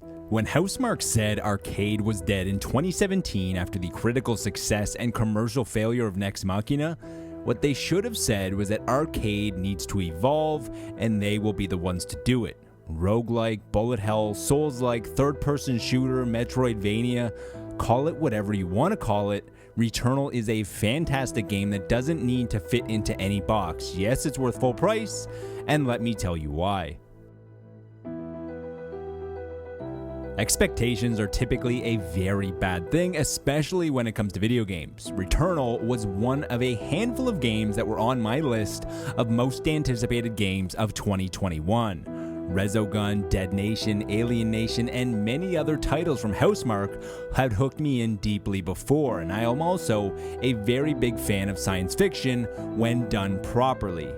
When Housemarque said arcade was dead in 2017 after the critical success and commercial failure of Nex Machina, what they should have said was that arcade needs to evolve and they will be the ones to do it. Rogue-Lite, bullet hell, Souls-like, third-person shooter, Metroidvania, call it whatever you want to call it, Returnal is a fantastic game that doesn't need to fit into any box. Yes, it's worth full price, and let me tell you why. Expectations are typically a very bad thing, especially when it comes to video games. Returnal was one of a handful of games that were on my list of most anticipated games of 2021. Resogun, Dead Nation, Alien Nation, and many other titles from Housemarque had hooked me in deeply before, and I am also a very big fan of science fiction when done properly.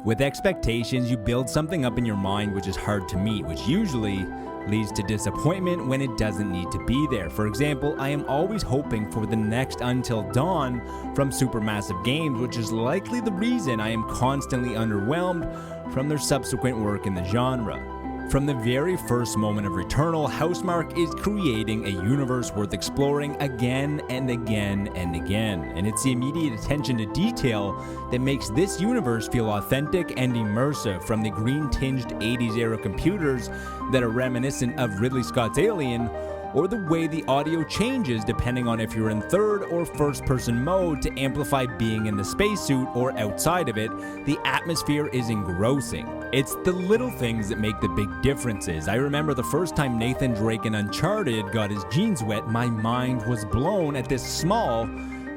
With expectations, you build something up in your mind which is hard to meet, which usually leads to disappointment when it doesn't need to be there. For example, I am always hoping for the next Until Dawn from Supermassive Games, which is likely the reason I am constantly underwhelmed from their subsequent work in the genre. From the very first moment of Returnal, Housemarque is creating a universe worth exploring again and again and again, and it's the immediate attention to detail that makes this universe feel authentic and immersive, from the green-tinged 80s era computers that are reminiscent of Ridley Scott's Alien, or the way the audio changes depending on if you're in third or first person mode to amplify being in the spacesuit or outside of it. The atmosphere is engrossing. It's the little things that make the big differences. I remember the first time Nathan Drake in Uncharted got his jeans wet, my mind was blown at this small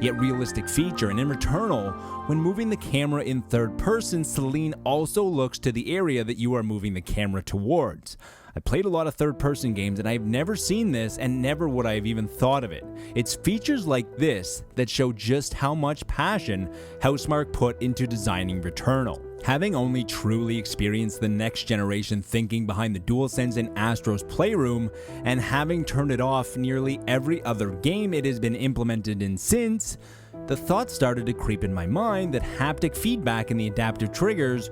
yet realistic feature. And in Returnal, when moving the camera in third person, Celine also looks to the area that you are moving the camera towards. I played a lot of third-person games and I've never seen this, and never would I have even thought of it. It's features like this that show just how much passion Housemarque put into designing Returnal. Having only truly experienced the next generation thinking behind the DualSense in Astro's Playroom, and having turned it off nearly every other game it has been implemented in since, the thought started to creep in my mind that haptic feedback and the adaptive triggers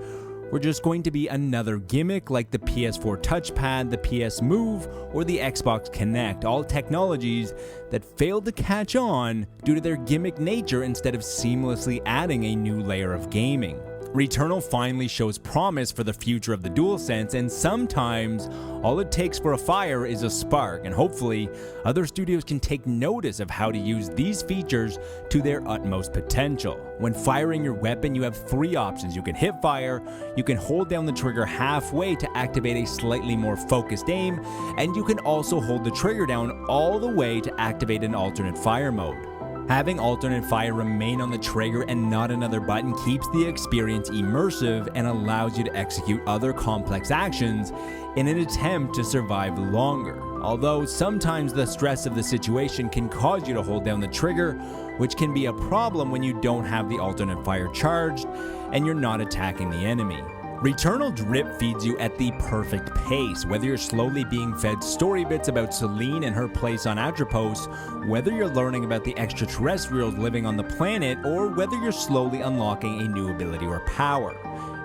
were just going to be another gimmick like the PS4 touchpad, the PS Move, or the Xbox Kinect, all technologies that failed to catch on due to their gimmick nature instead of seamlessly adding a new layer of gaming. Returnal finally shows promise for the future of the DualSense, and sometimes all it takes for a fire is a spark, and hopefully other studios can take notice of how to use these features to their utmost potential. When firing your weapon, you have three options. You can hip fire, you can hold down the trigger halfway to activate a slightly more focused aim, and you can also hold the trigger down all the way to activate an alternate fire mode. Having alternate fire remain on the trigger and not another button keeps the experience immersive and allows you to execute other complex actions in an attempt to survive longer. Although sometimes the stress of the situation can cause you to hold down the trigger, which can be a problem when you don't have the alternate fire charged and you're not attacking the enemy. Returnal drip feeds you at the perfect pace, whether you're slowly being fed story bits about Celine and her place on Atropos, whether you're learning about the extraterrestrials living on the planet, or whether you're slowly unlocking a new ability or power.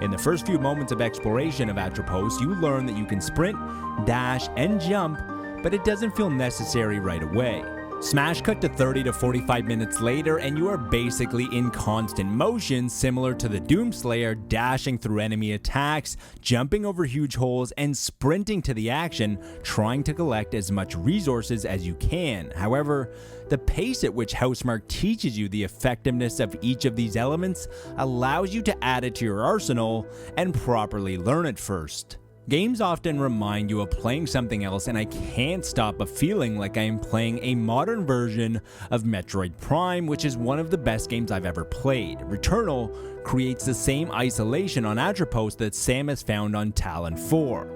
In the first few moments of exploration of Atropos, you learn that you can sprint, dash, and jump, but it doesn't feel necessary right away. Smash cut to 30 to 45 minutes later and you are basically in constant motion, similar to the Doomslayer, dashing through enemy attacks, jumping over huge holes, and sprinting to the action, trying to collect as much resources as you can. However, the pace at which Housemarque teaches you the effectiveness of each of these elements allows you to add it to your arsenal and properly learn it first. Games often remind you of playing something else, and I can't stop but feeling like I am playing a modern version of Metroid Prime, which is one of the best games I've ever played. Returnal creates the same isolation on Atropos that Samus found on Talon 4.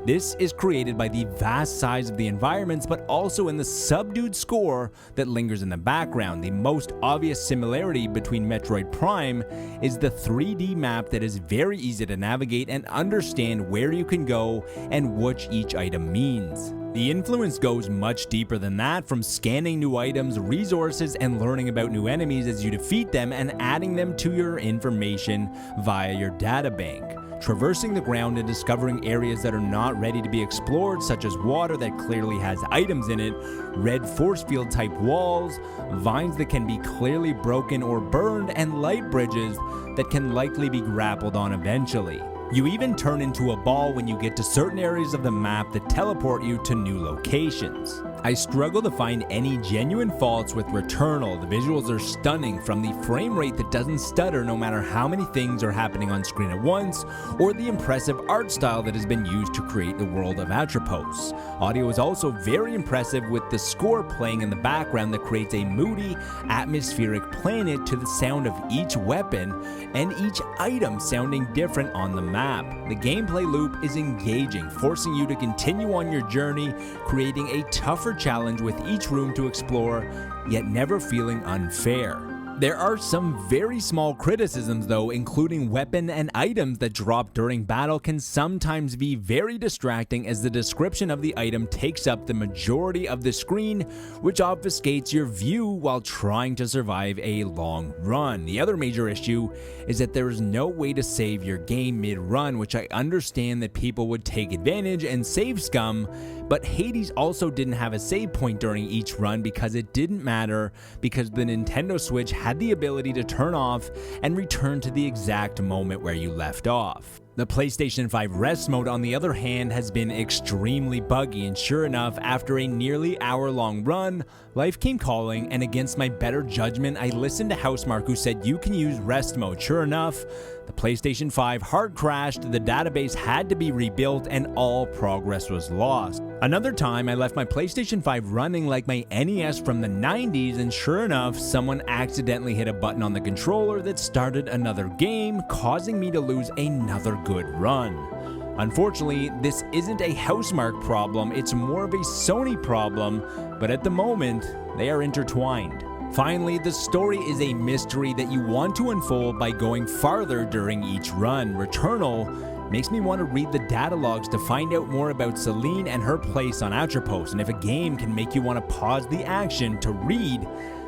This is created by the vast size of the environments, but also in the subdued score that lingers in the background. The most obvious similarity between Metroid Prime is the 3D map that is very easy to navigate and understand where you can go and what each item means. The influence goes much deeper than that, from scanning new items, resources, and learning about new enemies as you defeat them and adding them to your information via your databank. traversing the ground and discovering areas that are not ready to be explored, such as water that clearly has items in it, red force field type walls, vines that can be clearly broken or burned, and light bridges that can likely be grappled on eventually. You even turn into a ball when you get to certain areas of the map that teleport you to new locations. I struggle to find any genuine faults with Returnal. The visuals are stunning, from the frame rate that doesn't stutter no matter how many things are happening on screen at once, or the impressive art style that has been used to create the world of Atropos. Audio is also very impressive, with the score playing in the background that creates a moody, atmospheric planet to the sound of each weapon and each item sounding different on the map. The gameplay loop is engaging, forcing you to continue on your journey, creating a tougher challenge with each room to explore, yet never feeling unfair. There are some very small criticisms though, including weapon and items that drop during battle can sometimes be very distracting, as the description of the item takes up the majority of the screen, which obfuscates your view while trying to survive a long run. The other major issue is that there is no way to save your game mid-run, which I understand that people would take advantage and save scum, but Hades also didn't have a save point during each run because it didn't matter, because the Nintendo Switch had the ability to turn off and return to the exact moment where you left off. The PlayStation 5 rest mode, on the other hand, has been extremely buggy, and sure enough, after a nearly hour-long run, life came calling, and against my better judgment, I listened to Housemarque, who said you can use rest mode. Sure enough, the PlayStation 5 hard crashed, the database had to be rebuilt, and all progress was lost. Another time, I left my PlayStation 5 running like my NES from the 90s, and sure enough, someone accidentally hit a button on the controller that started another game, causing me to lose another good run. Unfortunately, this isn't a Housemarque problem, it's more of a Sony problem, but at the moment, they are intertwined. Finally, the story is a mystery that you want to unfold by going farther during each run. Returnal makes me want to read the data logs to find out more about Celine and her place on Atropos, and if a game can make you want to pause the action to read,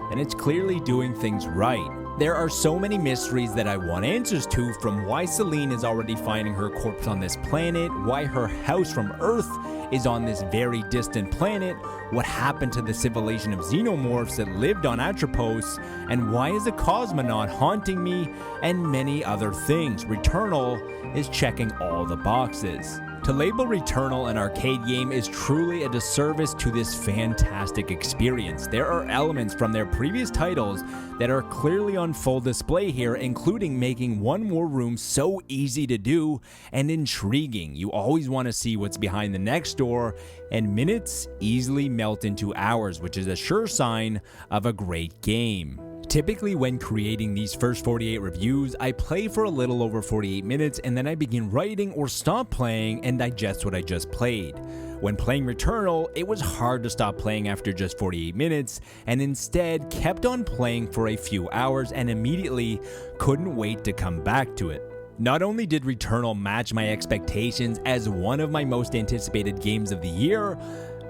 then it's clearly doing things right. There are so many mysteries that I want answers to, from why Celine is already finding her corpse on this planet, why her house from Earth is on this very distant planet, what happened to the civilization of xenomorphs that lived on Atropos, and why is a cosmonaut haunting me, and many other things. Returnal is checking all the boxes. To label Returnal an arcade game is truly a disservice to this fantastic experience. There are elements from their previous titles that are clearly on full display here, including making one more room so easy to do and intriguing. You always want to see what's behind the next door, and minutes easily melt into hours, which is a sure sign of a great game. Typically, when creating these first 48 reviews, I play for a little over 48 minutes and then I begin writing or stop playing and digest what I just played. When playing Returnal, it was hard to stop playing after just 48 minutes, and instead kept on playing for a few hours and immediately couldn't wait to come back to it. Not only did Returnal match my expectations as one of my most anticipated games of the year,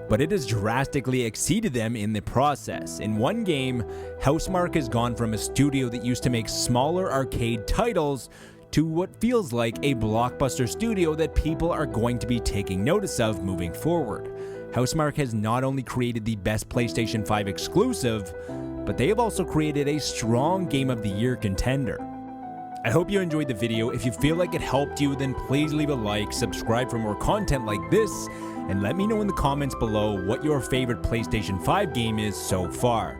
but it has drastically exceeded them in the process. In one game, Housemarque has gone from a studio that used to make smaller arcade titles to what feels like a blockbuster studio that people are going to be taking notice of moving forward. Housemarque has not only created the best PlayStation 5 exclusive, but they have also created a strong Game of the Year contender. I hope you enjoyed the video. If you feel like it helped you, then please leave a like, subscribe for more content like this, and let me know in the comments below what your favorite PlayStation 5 game is so far.